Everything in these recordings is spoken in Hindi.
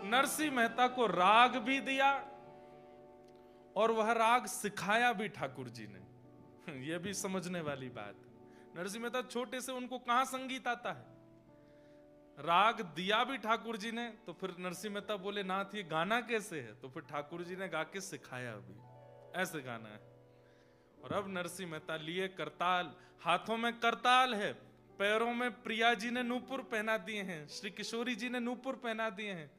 नरसिंह मेहता को राग भी दिया और वह राग सिखाया भी ठाकुर जी ने। यह भी समझने वाली बात। नरसिंह मेहता छोटे से, उनको कहां संगीत आता है? राग दिया भी ठाकुर जी ने, तो फिर नरसिंह मेहता बोले नाथ ये गाना कैसे है? तो फिर ठाकुर जी ने गा के सिखाया भी, ऐसे गाना है। और अब नरसिंह मेहता लिए करताल, हाथों में करताल है, पैरों में प्रिया जी ने नूपुर पहना दिए हैं, श्री किशोरी जी ने नूपुर पहना दिए हैं।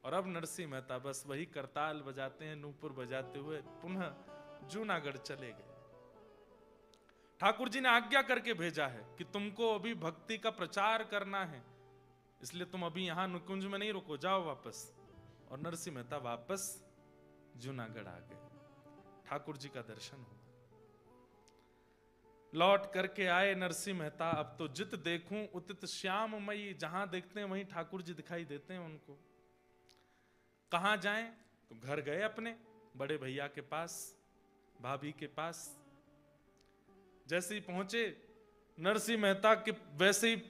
और अब नरसिंह मेहता बस वही करताल बजाते हैं, नूपुर बजाते हुए पुनः जूनागढ़ चले गए। ठाकुर जी ने आज्ञा करके भेजा है कि तुमको अभी भक्ति का प्रचार करना है, इसलिए तुम अभी यहां नुकुंज में नहीं रुको, जाओ वापस। और नरसिंह मेहता वापस जूनागढ़ आ गए। ठाकुर जी का दर्शन हुआ, लौट करके आए नरसिंह मेहता। अब तो जित देखूं उतित श्याममयी, जहां देखते हैं वहीं ठाकुर जी दिखाई देते हैं उनको। कहां जाएं? तो घर गए अपने बड़े भैया के पास, भाभी के पास। जैसे ही पहुंचे, नरसिंह मेहता के वैसे ही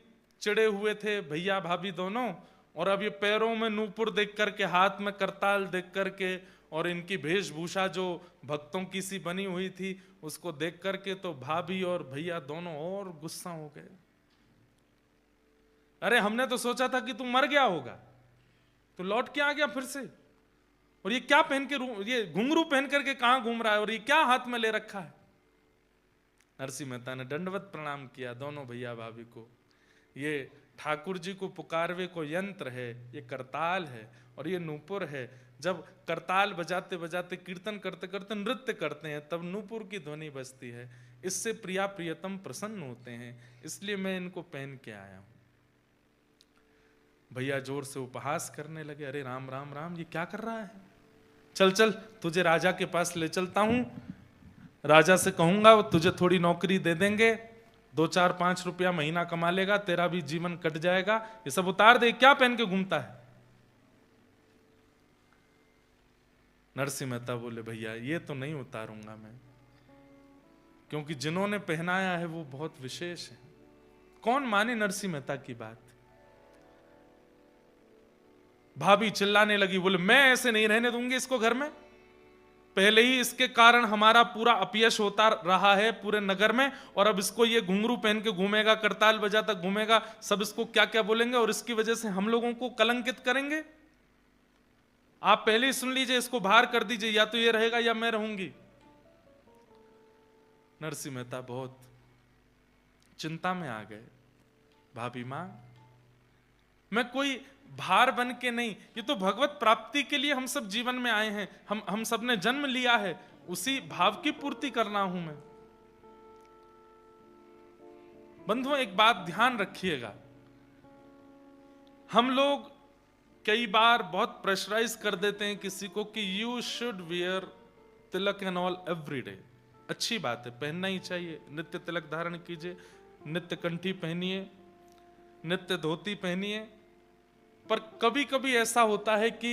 चिड़े हुए थे भैया भाभी दोनों। और अब ये पैरों में नूपुर देख करके, हाथ में करताल देख करके, और इनकी वेशभूषा जो भक्तों की सी बनी हुई थी, उसको देख करके तो भाभी और भैया दोनों और गुस्सा हो गए। अरे हमने तो सोचा था कि तू मर गया होगा, तो लौट के आ गया फिर से। और ये क्या पहन के, ये घुंघरू पहन करके कहां घूम रहा है, और ये क्या हाथ में ले रखा है? नरसिंह मेहता ने दंडवत प्रणाम किया दोनों भैया भाभी को। ये ठाकुर जी को पुकारवे को यंत्र है, ये करताल है और ये नूपुर है। जब करताल बजाते बजाते, कीर्तन करते करते नृत्य करते हैं, तब नूपुर की ध्वनि बजती है। इससे प्रिया प्रियतम प्रसन्न होते हैं, इसलिए मैं इनको पहन के आया हूं। भैया जोर से उपहास करने लगे, अरे राम राम राम, ये क्या कर रहा है? चल चल, तुझे राजा के पास ले चलता हूं, राजा से कहूंगा वो तुझे थोड़ी नौकरी दे देंगे, 2-4-5 रुपया महीना कमा लेगा, तेरा भी जीवन कट जाएगा। ये सब उतार दे, क्या पहन के घूमता है? नरसिंह मेहता बोले भैया ये तो नहीं उतारूंगा मैं, क्योंकि जिन्होंने पहनाया है वो बहुत विशेष है। कौन माने नरसिंह मेहता की बात? भाभी चिल्लाने लगी, बोले मैं ऐसे नहीं रहने दूंगी इसको घर में। पहले ही इसके कारण हमारा पूरा अपयश होता रहा है पूरे नगर में, और अब इसको ये घुंघरू पहन के घूमेगा, करताल बजाता घूमेगा, सब इसको क्या क्या बोलेंगे, और इसकी वजह से हम लोगों को कलंकित करेंगे। आप पहले ही सुन लीजिए, इसको बाहर कर दीजिए, या तो ये रहेगा या मैं रहूंगी। नरसिंह मेहता बहुत चिंता में आ गए। भाभी मां, मैं कोई भार बन के नहीं, ये तो भगवत प्राप्ति के लिए हम सब जीवन में आए हैं, हम सब ने जन्म लिया है, उसी भाव की पूर्ति करना हूं मैं। बंधुओं एक बात ध्यान रखिएगा, हम लोग कई बार बहुत प्रेशराइज कर देते हैं किसी को कि you should wear Tilak and all every day. अच्छी बात है, पहनना ही चाहिए, नित्य तिलक धारण कीजिए, नित्य कंठी पहनिए, नित्य धोती पहनिए। पर कभी कभी ऐसा होता है कि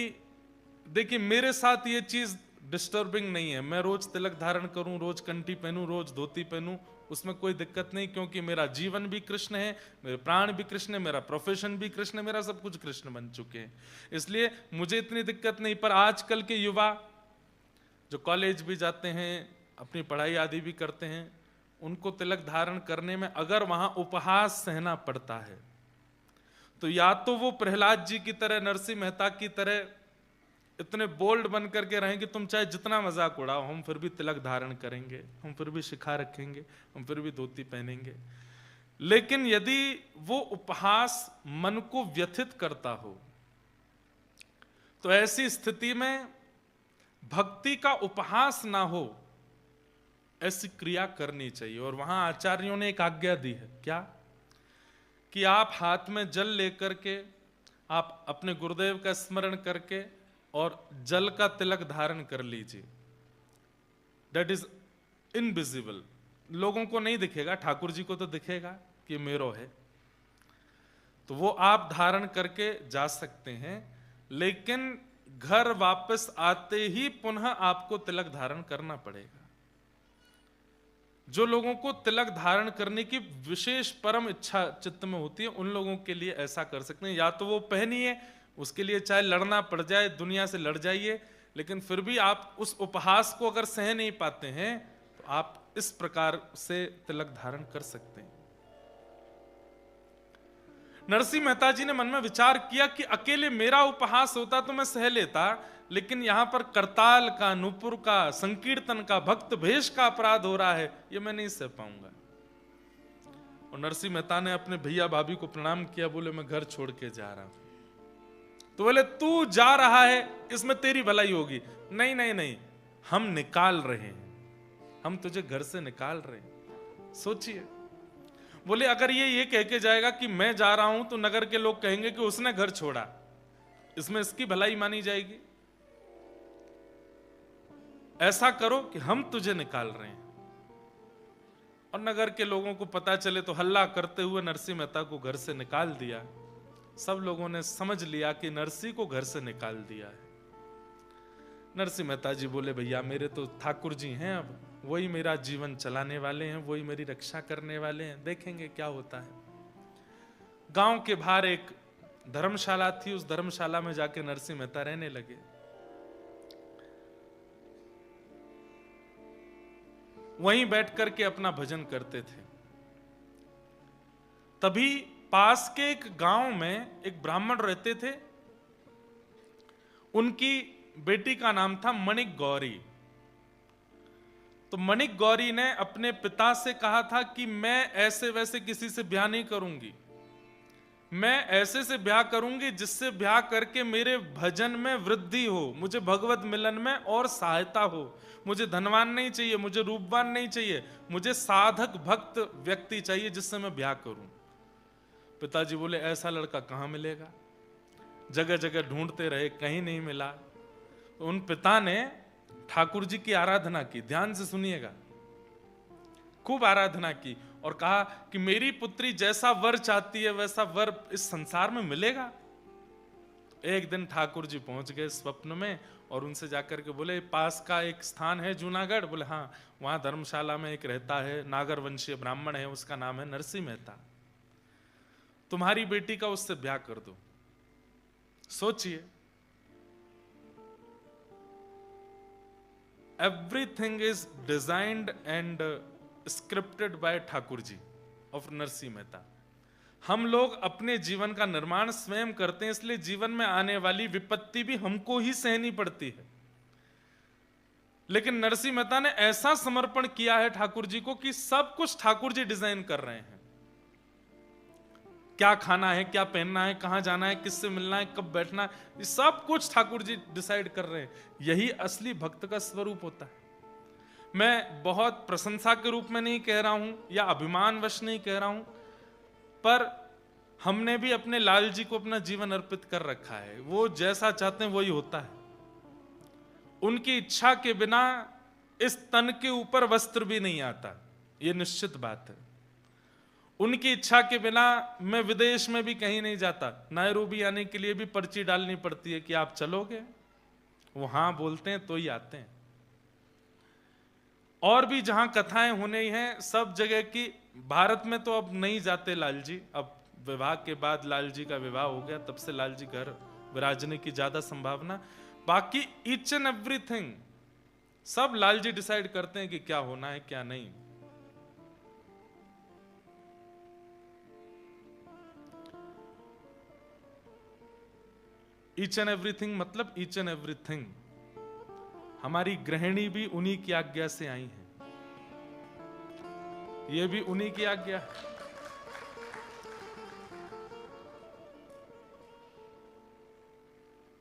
देखिए मेरे साथ ये चीज डिस्टर्बिंग नहीं है, मैं रोज तिलक धारण करूं, रोज कंठी पहनूं, रोज धोती पहनूं, उसमें कोई दिक्कत नहीं, क्योंकि मेरा जीवन भी कृष्ण है, मेरे प्राण भी कृष्ण है, मेरा प्रोफेशन भी कृष्ण है, मेरा सब कुछ कृष्ण बन चुके हैं, इसलिए मुझे इतनी दिक्कत नहीं। पर आजकल के युवा जो कॉलेज भी जाते हैं, अपनी पढ़ाई आदि भी करते हैं, उनको तिलक धारण करने में अगर वहां उपहास सहना पड़ता है, तो या तो वो प्रहलाद जी की तरह, नरसिंह मेहता की तरह इतने बोल्ड बन करके रहें कि तुम चाहे जितना मजाक उड़ाओ, हम फिर भी तिलक धारण करेंगे, हम फिर भी शिखा रखेंगे, हम फिर भी धोती पहनेंगे। लेकिन यदि वो उपहास मन को व्यथित करता हो, तो ऐसी स्थिति में भक्ति का उपहास ना हो, ऐसी क्रिया करनी चाहिए। और वहां आचार्यों ने एक आज्ञा दी है, क्या? कि आप हाथ में जल लेकर के, आप अपने गुरुदेव का स्मरण करके और जल का तिलक धारण कर लीजिए। दैट इज इनविजिबल, लोगों को नहीं दिखेगा, ठाकुर जी को तो दिखेगा कि मेरो है, तो वो आप धारण करके जा सकते हैं। लेकिन घर वापस आते ही पुनः आपको तिलक धारण करना पड़ेगा। जो लोगों को तिलक धारण करने की विशेष परम इच्छा चित्त में होती है, उन लोगों के लिए ऐसा कर सकते हैं, या तो वो पहनिए, उसके लिए चाहे लड़ना पड़ जाए, दुनिया से लड़ जाइए, लेकिन फिर भी आप उस उपहास को अगर सह नहीं पाते हैं तो आप इस प्रकार से तिलक धारण कर सकते हैं। नरसिंह मेहता जी ने मन में विचार किया कि अकेले मेरा उपहास होता तो मैं सह लेता, लेकिन यहां पर करताल का, नूपुर का, संकीर्तन का, भक्त भेष का अपराध हो रहा है, ये मैं नहीं सह पाऊंगा। और नरसिंह मेहता ने अपने भैया भाभी को प्रणाम किया, बोले मैं घर छोड़ के जा रहा हूं। तो बोले तू जा रहा है इसमें तेरी भलाई होगी। नहीं नहीं नहीं, हम निकाल रहे हैं, हम तुझे घर से निकाल रहे हैं। सोचिए, बोले अगर ये कह के जाएगा कि मैं जा रहा हूं तो नगर के लोग कहेंगे कि उसने घर छोड़ा, इसमें इसकी भलाई मानी जाएगी। ऐसा करो कि हम तुझे निकाल रहे हैं। और नगर के लोगों को पता चले तो हल्ला करते हुए नरसिंह मेहता को घर से निकाल दिया। सब लोगों ने समझ लिया कि नरसिंह को घर से निकाल दिया है। नरसिंह मेहता जी बोले भैया मेरे तो ठाकुर जी हैं, अब वही मेरा जीवन चलाने वाले हैं, वही मेरी रक्षा करने वाले हैं, देखेंगे क्या होता है। गांव के बाहर एक धर्मशाला थी, उस धर्मशाला में जाके नरसिंह मेहता रहने लगे। वहीं बैठ करके अपना भजन करते थे। तभी पास के एक गांव में एक ब्राह्मण रहते थे, उनकी बेटी का नाम था मणिक गौरी। तो मणिक गौरी ने अपने पिता से कहा था कि मैं ऐसे वैसे किसी से ब्याह नहीं करूंगी, मैं ऐसे से ब्याह करूंगी जिससे ब्याह करके मेरे भजन में वृद्धि हो, मुझे भगवत मिलन में और सहायता हो। मुझे धनवान नहीं चाहिए, मुझे रूपवान नहीं चाहिए, मुझे साधक भक्त व्यक्ति चाहिए जिससे मैं ब्याह करूं। पिताजी बोले ऐसा लड़का कहां मिलेगा, जगह जगह ढूंढते रहे, कहीं नहीं मिला। तो उन पिता ने ठाकुर जी की आराधना की, ध्यान से सुनिएगा, खूब आराधना की और कहा कि मेरी पुत्री जैसा वर चाहती है वैसा वर इस संसार में मिलेगा। एक दिन ठाकुर जी पहुंच गए स्वप्न में और उनसे जाकर के बोले पास का एक स्थान है जूनागढ़, बोले हाँ, वहां धर्मशाला में एक रहता है नागर वंशीय ब्राह्मण है, उसका नाम है नरसिंह मेहता, तुम्हारी बेटी का उससे ब्याह कर दो। सोचिए, everything is designed and scripted by Thakur ji of Narsinh Mehta. हम लोग अपने जीवन का निर्माण स्वयं करते हैं, इसलिए जीवन में आने वाली विपत्ति भी हमको ही सहनी पड़ती है। लेकिन नरसिंह मेहता ने ऐसा समर्पण किया है ठाकुर जी को कि सब कुछ ठाकुर जी डिजाइन कर रहे हैं। क्या खाना है, क्या पहनना है, कहां जाना है, किससे मिलना है, कब बैठना है, ये सब कुछ ठाकुर जी डिसाइड कर रहे हैं। यही असली भक्त का स्वरूप होता है। मैं बहुत प्रशंसा के रूप में नहीं कह रहा हूं या अभिमानवश नहीं कह रहा हूं, पर हमने भी अपने लाल जी को अपना जीवन अर्पित कर रखा है। वो जैसा चाहते हैं वही होता है। उनकी इच्छा के बिना इस तन के ऊपर वस्त्र भी नहीं आता, ये निश्चित बात है। उनकी इच्छा के बिना मैं विदेश में भी कहीं नहीं जाता। नायरोबी आने के लिए भी पर्ची डालनी पड़ती है कि आप चलोगे, वो हां बोलते हैं तो ही आते हैं। और भी जहां कथाएं होने हैं सब जगह की, भारत में तो अब नहीं जाते लाल जी, अब विवाह के बाद लाल जी का विवाह हो गया, तब से लाल जी घर विराजने की ज्यादा संभावना। बाकी ईच एंड एवरीथिंग सब लाल जी डिसाइड करते हैं कि क्या होना है क्या नहीं। ईच एंड एवरीथिंग मतलब ईच एंड एवरीथिंग। हमारी गृहिणी भी उन्हीं की आज्ञा से आई है, ये भी उन्हीं की आज्ञा है।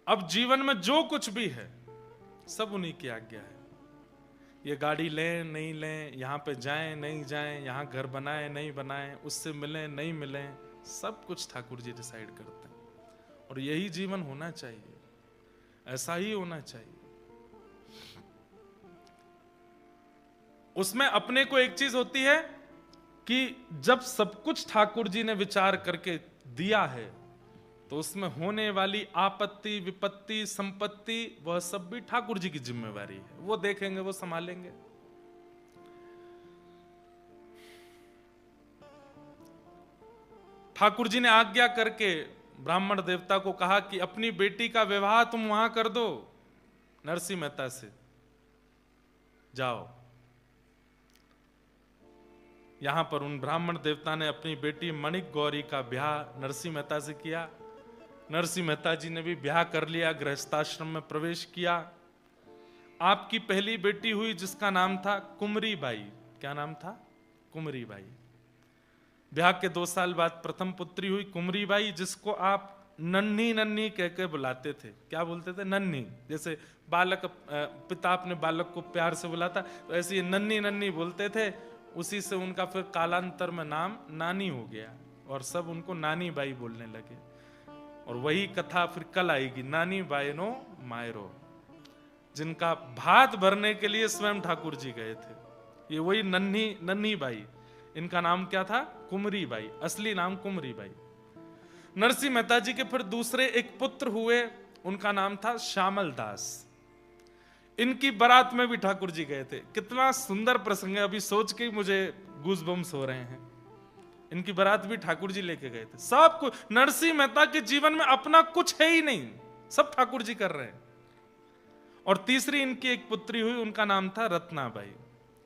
अब जीवन में जो कुछ भी है सब उन्हीं की आज्ञा है। ये गाड़ी लें नहीं लें, यहां पे जाएं नहीं जाएं, यहां घर बनाएं नहीं बनाएं, उससे मिलें नहीं मिलें, सब कुछ ठाकुर जी डिसाइड करते हैं। और यही जीवन होना चाहिए, ऐसा ही होना चाहिए। उसमें अपने को एक चीज होती है कि जब सब कुछ ठाकुर जी ने विचार करके दिया है तो उसमें होने वाली आपत्ति विपत्ति संपत्ति वह सब भी ठाकुर जी की जिम्मेवारी है, वो देखेंगे, वो संभालेंगे। ठाकुर जी ने आज्ञा करके ब्राह्मण देवता को कहा कि अपनी बेटी का विवाह तुम वहां कर दो नरसिंह मेहता से, जाओ। यहां पर उन ब्राह्मण देवता ने अपनी बेटी मणिक गौरी का ब्याह नरसिंह मेहता से किया। नरसिंह मेहता जी ने भी ब्याह कर लिया, गृहस्थाश्रम में प्रवेश किया। आपकी पहली बेटी हुई जिसका नाम था कुमरी बाई। क्या नाम था? कुमरी बाई। ब्याह के 2 साल बाद प्रथम पुत्री हुई कुमरी बाई, जिसको आप नन्ही नन्ही कह के बुलाते थे। क्या बोलते थे? नन्ही। जैसे बालक, पिता अपने बालक को प्यार से बुलाता, तो ऐसे ही नन्ही नन्ही बोलते थे। उसी से उनका फिर कालांतर में नाम नानी हो गया और सब उनको नानी बाई बोलने लगे। और वही कथा फिर कल आएगी, नानी बायनो मायरो, जिनका भात भरने के लिए स्वयं ठाकुर जी गए थे। ये वही नन्ही नन्ही बाई, इनका नाम क्या था? कुमरी बाई, असली नाम कुमरी बाई। नरसिंह मेहता जी के फिर दूसरे एक पुत्र हुए, उनका नाम था श्यामल दास। इनकी बारात में भी ठाकुर जी गए थे। कितना सुंदर प्रसंग है, अभी सोच के ही मुझे गूज़बम्स हो रहे हैं। इनकी बारात भी ठाकुर जी लेके गए थे। सब कुछ नरसिंह मेहता के जीवन में अपना कुछ है ही नहीं, सब ठाकुर जी कर रहे हैं। और तीसरी इनकी एक पुत्री हुई, उनका नाम था रत्नाबाई।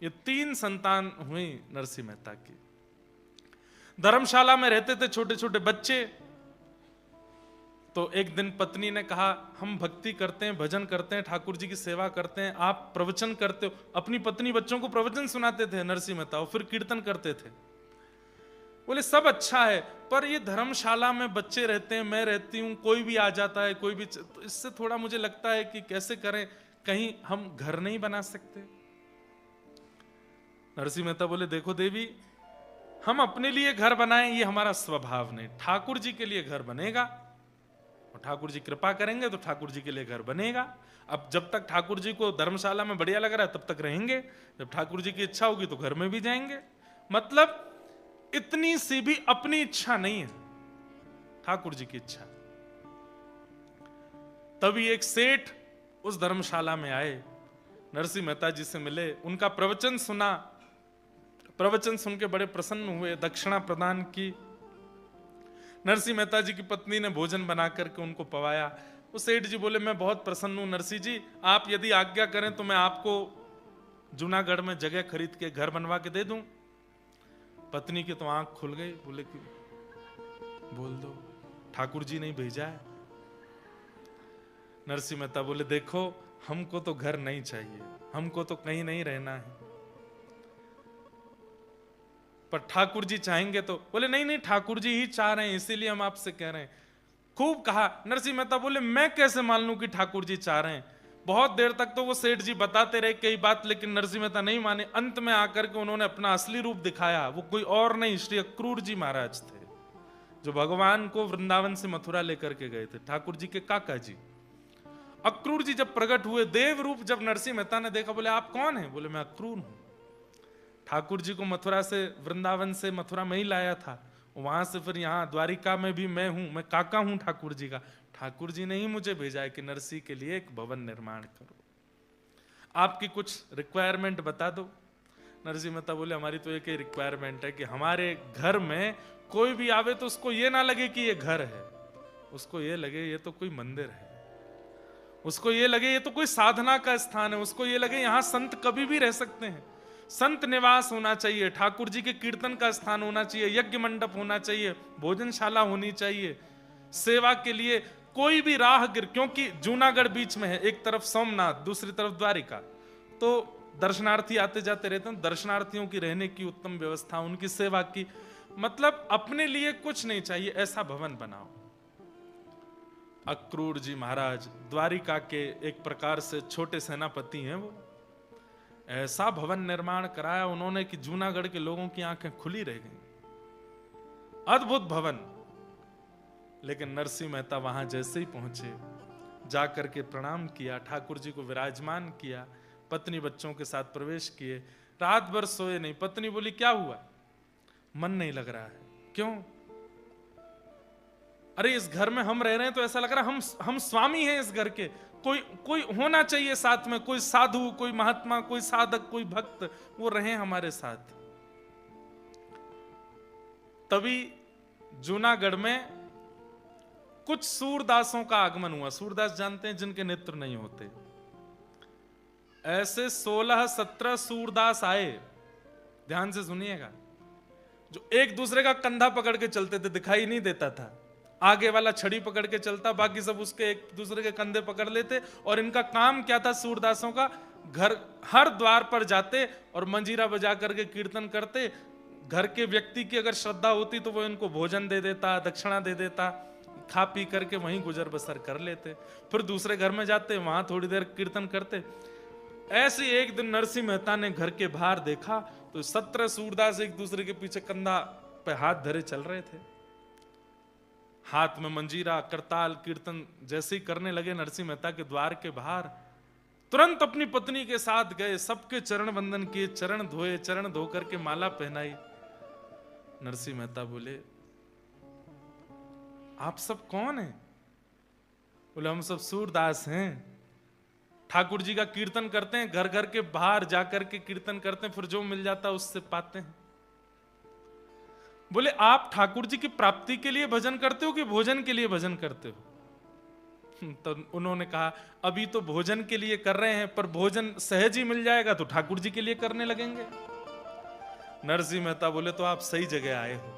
ये 3 संतान हुई नरसिंह मेहता की। धर्मशाला में रहते थे छोटे छोटे बच्चे। तो एक दिन पत्नी ने कहा, हम भक्ति करते हैं, भजन करते हैं, ठाकुर जी की सेवा करते हैं, आप प्रवचन करते हो। अपनी पत्नी बच्चों को प्रवचन सुनाते थे नरसिंह मेहता, और फिर कीर्तन करते थे। बोले सब अच्छा है, पर ये धर्मशाला में बच्चे रहते हैं, मैं रहती हूं, कोई भी आ जाता है, कोई भी, तो इससे थोड़ा मुझे लगता है कि कैसे करें, कहीं हम घर नहीं बना सकते। नरसिंह मेहता बोले, देखो देवी, हम अपने लिए घर बनाएं ये हमारा स्वभाव नहीं, ठाकुर जी के लिए घर बनेगा और ठाकुर जी कृपा करेंगे तो ठाकुर जी के लिए घर बनेगा। अब जब तक ठाकुर जी को धर्मशाला में बढ़िया लग रहा है तब तक रहेंगे, जब ठाकुर जी की इच्छा होगी तो घर में भी जाएंगे। मतलब इतनी सी भी अपनी इच्छा नहीं है, ठाकुर जी की इच्छा। तभी एक सेठ उस धर्मशाला में आए, नरसिंह मेहता जी से मिले, उनका प्रवचन सुना। प्रवचन सुन के बड़े प्रसन्न हुए, दक्षिणा प्रदान की। नरसिंह मेहता जी की पत्नी ने भोजन बना करके उनको पवाया। वो सेठ जी बोले, मैं बहुत प्रसन्न हूं नरसिंह जी, आप यदि आज्ञा करें तो मैं आपको जूनागढ़ में जगह खरीद के घर बनवा के दे दूं। पत्नी की तो आंख खुल गई, बोले कि बोल दो, ठाकुर जी नहीं भेजा है। नरसिंह मेहता बोले, देखो हमको तो घर नहीं चाहिए, हमको तो कहीं नहीं रहना है, पर ठाकुर जी चाहेंगे तो। बोले नहीं नहीं, ठाकुर जी ही चाह रहे हैं, इसीलिए हम आपसे कह रहे हैं। खूब कहा। नरसिंह मेहता बोले, मैं कैसे मान लूं कि ठाकुर जी चाह रहे हैं। बहुत देर तक तो वो सेठ जी बताते रहे कई बात, लेकिन नरसिंह मेहता नहीं माने। अंत में आकर के उन्होंने अपना असली रूप दिखाया। वो कोई और नहीं, श्री अक्रूर जी महाराज थे, जो भगवान को वृंदावन से मथुरा लेकर के गए थे, ठाकुर जी के काका जी। अक्रूर जी जब प्रकट हुए देव रूप, जब नरसिंह मेहता ने देखा, बोले आप कौन है? बोले मैं अक्रूर हूं, ठाकुर जी को मथुरा से, वृंदावन से मथुरा में ही लाया था, वहां से फिर यहाँ द्वारिका में भी मैं हूं, मैं काका हूं ठाकुर जी का। ठाकुर जी ने ही मुझे भेजा है कि नरसिंह के लिए एक भवन निर्माण करो, आपकी कुछ रिक्वायरमेंट बता दो। नरसिंह मेहता बोले, हमारी तो एक ही रिक्वायरमेंट है कि हमारे घर में कोई भी आवे तो उसको ये ना लगे कि ये घर है, उसको ये लगे ये तो कोई मंदिर है, उसको ये लगे ये तो कोई साधना का स्थान है, उसको ये लगे यहां संत कभी भी रह सकते हैं, संत निवास होना चाहिए, ठाकुर जी के कीर्तन का स्थान होना चाहिए, यज्ञ मंडप होना चाहिए, भोजनशाला होनी चाहिए, सेवा के लिए कोई भी राहगीर, क्योंकि जूनागढ़ बीच में है, एक तरफ सोमनाथ, दूसरी तरफ द्वारिका, तो दर्शनार्थी आते जाते रहते हैं। दर्शनार्थियों की रहने की उत्तम व्यवस्था, उनकी सेवा की, मतलब अपने लिए कुछ नहीं चाहिए, ऐसा भवन बनाओ। अक्रूर जी महाराज द्वारिका के एक प्रकार से छोटे सेनापति हैं, वो ऐसा भवन निर्माण कराया उन्होंने कि जूनागढ़ के लोगों की आंखें खुली रह गईं। अद्भुत भवन। लेकिन नरसिंह मेहता वहां जैसे ही पहुंचे, जाकर के प्रणाम किया, ठाकुर जी को विराजमान किया, पत्नी बच्चों के साथ प्रवेश किए, रात भर सोए नहीं। पत्नी बोली, क्या हुआ? मन नहीं लग रहा है। क्यों? अरे इस घर में हम रह रहे हैं तो ऐसा लग रहा है हम स्वामी हैं इस घर के, कोई होना चाहिए साथ में, कोई साधु, कोई महात्मा, कोई साधक, कोई भक्त, वो रहे हमारे साथ। तभी जूनागढ़ में कुछ सूरदासों का आगमन हुआ। सूरदास जानते हैं जिनके नेत्र नहीं होते। ऐसे 16-17 सूरदास आए, ध्यान से सुनिएगा, जो एक दूसरे का कंधा पकड़ के चलते थे, दिखाई नहीं देता था। आगे वाला छड़ी पकड़ के चलता, बाकी सब उसके एक दूसरे के कंधे पकड़ लेते। और इनका काम क्या था सूरदासों का? घर हर द्वार पर जाते और मंजीरा बजा करके कीर्तन करते। घर के व्यक्ति की अगर श्रद्धा होती तो वो इनको भोजन दे देता, दक्षिणा दे देता, खा पी करके वहीं गुजर बसर कर लेते। फिर दूसरे घर में जाते, वहां थोड़ी देर कीर्तन करते। ऐसे एक दिन नरसिंह मेहता ने घर के बाहर देखा तो 17 सूरदास एक दूसरे के पीछे कंधा पे हाथ धरे चल रहे थे, हाथ में मंजीरा, करताल, कीर्तन जैसे ही करने लगे नरसिंह मेहता के द्वार के बाहर, तुरंत अपनी पत्नी के साथ गए, सबके चरण वंदन किए, चरण धोए, चरण धो करके माला पहनाई। नरसिंह मेहता बोले, आप सब कौन हैं? बोले, हम सब सूरदास हैं, ठाकुर जी का कीर्तन करते हैं, घर घर के बाहर जाकर के कीर्तन करते हैं, फिर जो मिल जाता है उससे पाते हैं। बोले, आप ठाकुर जी की प्राप्ति के लिए भजन करते हो कि भोजन के लिए भजन करते हो? तो उन्होंने कहा, अभी तो भोजन के लिए कर रहे हैं, पर भोजन सहज ही मिल जाएगा तो ठाकुर जी के लिए करने लगेंगे। नरसिंह मेहता बोले, तो आप सही जगह आए हो,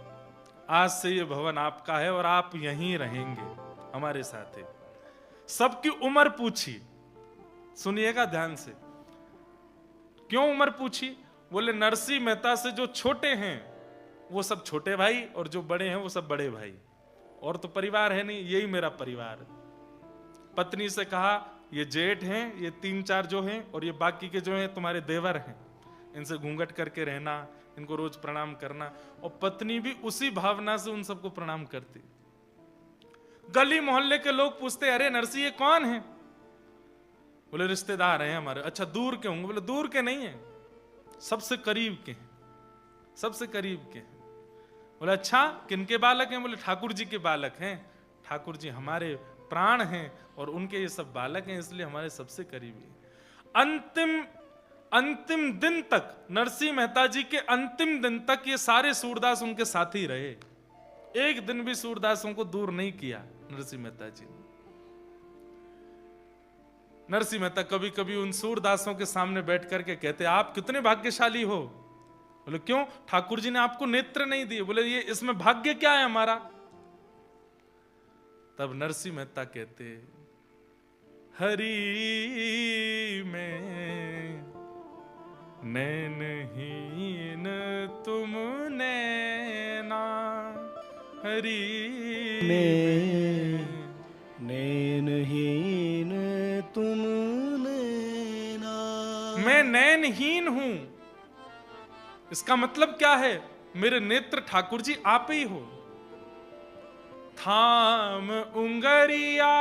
आज से ये भवन आपका है और आप यहीं रहेंगे हमारे साथ। सबकी उम्र पूछी, सुनिएगा ध्यान से। क्यों उम्र पूछी? बोले, नरसिंह मेहता से जो छोटे हैं वो सब छोटे भाई, और जो बड़े हैं वो सब बड़े भाई, और तो परिवार है नहीं, यही मेरा परिवार। पत्नी से कहा, ये जेठ हैं, ये 3-4 जो हैं, और ये बाकी के जो हैं तुम्हारे देवर हैं, इनसे घूंघट करके रहना, इनको रोज प्रणाम करना। और पत्नी भी उसी भावना से उन सबको प्रणाम करती। गली मोहल्ले के लोग पूछते, अरे नरसिंह ये कौन है? बोले, रिश्तेदार हैं हमारे। अच्छा, दूर के होंगे? बोले, दूर के नहीं है, सबसे करीब के हैं, सबसे करीब के हैं। बोले, अच्छा, किनके बालक हैं? बोले, ठाकुर जी के बालक हैं, ठाकुर जी हमारे प्राण हैं और उनके ये सब बालक हैं, इसलिए हमारे सबसे करीबी हैं। अंतिम दिन तक, नरसिंह मेहता जी के अंतिम दिन तक ये सारे सूरदास उनके साथ ही रहे। एक दिन भी सूरदासों को दूर नहीं किया नरसिंह मेहता जी ने। नरसिंह मेहता कभी कभी उन सूरदासों के सामने बैठ करके कहते, आप कितने भाग्यशाली हो। बोले, क्यों? ठाकुर जी ने आपको नेत्र नहीं दिए। बोले, ये इसमें भाग्य क्या है हमारा? तब नरसिंह मेहता कहते, हरि में नैनहीन तुम नैना, हरि में नैनहीन तुम नैना। मैं नैनहीन हूं, इसका मतलब क्या है? मेरे नेत्र ठाकुर जी आप ही हो। थाम उंगरिया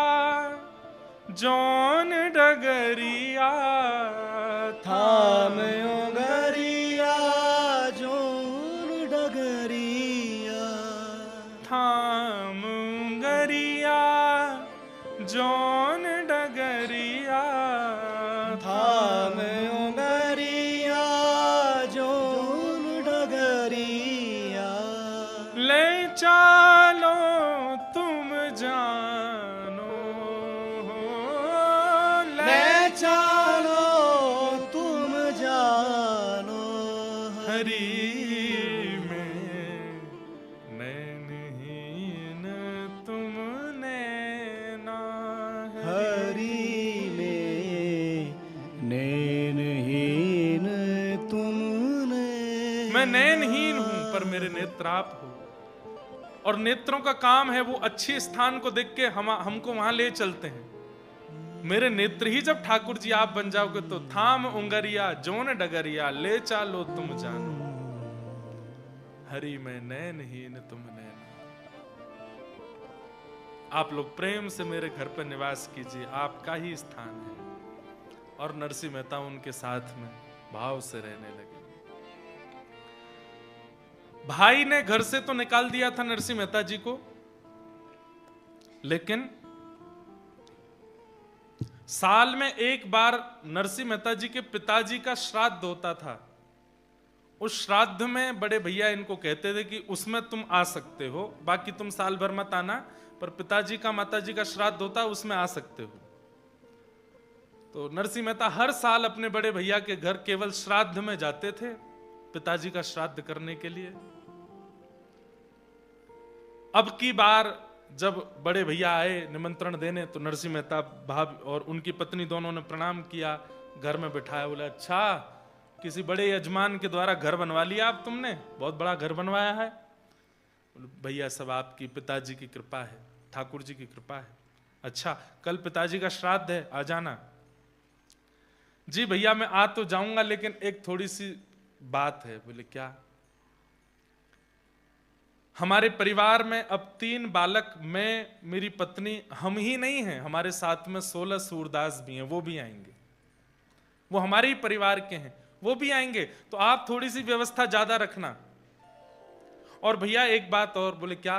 जौन डगरिया, थाम उंगरिया जौन डगरिया, थाम उंगरिया जौन डगरिया, थाम उंगरिया जौन डगरिया। ले चालो तुम जानो, ले चालो तुम जानो, हरि में नैनहीन तुम नैना, हरि में नैनहीन तुम नैना। मैं नैनहीन हूं पर मेरे नेत्र आप हो। और नेत्रों का काम है वो अच्छे स्थान को देख के हमको वहां ले चलते हैं। मेरे नेत्र ही जब ठाकुर जी आप बन जाओगे तो थाम उंगरिया जोन डगरिया ले चालो तुम जानो, हरि में नैनहीन तुम नैना। आप लोग प्रेम से मेरे घर पर निवास कीजिए, आपका ही स्थान है। और नरसिंह मेहता उनके साथ में भाव से रहने लगे। भाई ने घर से तो निकाल दिया था नरसिंह मेहता जी को, लेकिन साल में एक बार नरसिंह मेहता जी के पिताजी का श्राद्ध होता था। उस श्राद्ध में बड़े भैया इनको कहते थे कि उसमें तुम आ सकते हो, बाकी तुम साल भर मत आना, पर पिताजी का माताजी का श्राद्ध होता है उसमें आ सकते हो। तो नरसिंह मेहता हर साल अपने बड़े भैया के घर केवल श्राद्ध में जाते थे, पिताजी का श्राद्ध करने के लिए। अब की बार जब बड़े भैया आए निमंत्रण देने, तो नरसिंह मेहता भाभी और उनकी पत्नी दोनों ने प्रणाम किया, घर में बिठाया। बोले अच्छा, किसी बड़े यजमान के द्वारा घर बनवा लिया आप तुमने, बहुत बड़ा घर बनवाया है। बोले भैया सब आपकी पिताजी की कृपा है, ठाकुर जी की कृपा है। अच्छा कल पिताजी का श्राद्ध है, आ जाना। जी भैया मैं आ तो जाऊंगा, लेकिन एक थोड़ी सी बात है। बोले क्या? हमारे परिवार में अब 3 बालक, मैं, मेरी पत्नी, हम ही नहीं हैं, हमारे साथ में 16 सूरदास भी हैं, वो भी आएंगे, वो हमारे ही परिवार के हैं, वो भी आएंगे, तो आप थोड़ी सी व्यवस्था ज्यादा रखना। और भैया एक बात और। बोले क्या?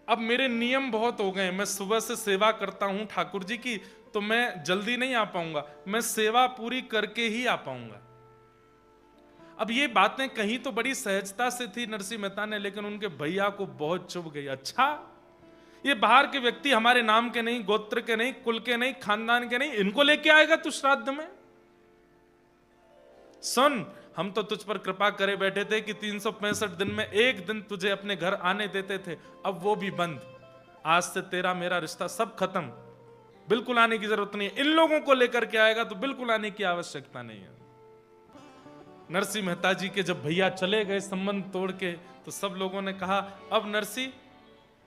अब मेरे नियम बहुत हो गए, मैं सुबह से सेवा करता हूं ठाकुर जी की, तो मैं जल्दी नहीं आ पाऊंगा, मैं सेवा पूरी करके ही आ पाऊंगा। अब ये बातें कहीं तो बड़ी सहजता से थी नरसिंह मेहता ने, लेकिन उनके भैया को बहुत चुभ गई। अच्छा ये बाहर के व्यक्ति, हमारे नाम के नहीं, गोत्र के नहीं, कुल के नहीं, खानदान के नहीं, इनको लेके आएगा तू श्राद्ध में? सुन, हम तो तुझ पर कृपा करे बैठे थे कि 365 दिन में एक दिन तुझे अपने घर आने देते थे, अब वो भी बंद। आज से तेरा मेरा रिश्ता सब खत्म, बिल्कुल आने की जरूरत नहीं है। इन लोगों को लेकर के आएगा तो बिल्कुल आने की आवश्यकता नहीं है। नरसिंह मेहता जी के जब भैया चले गए संबंध तोड़ के, तो सब लोगों ने कहा अब नरसिंह,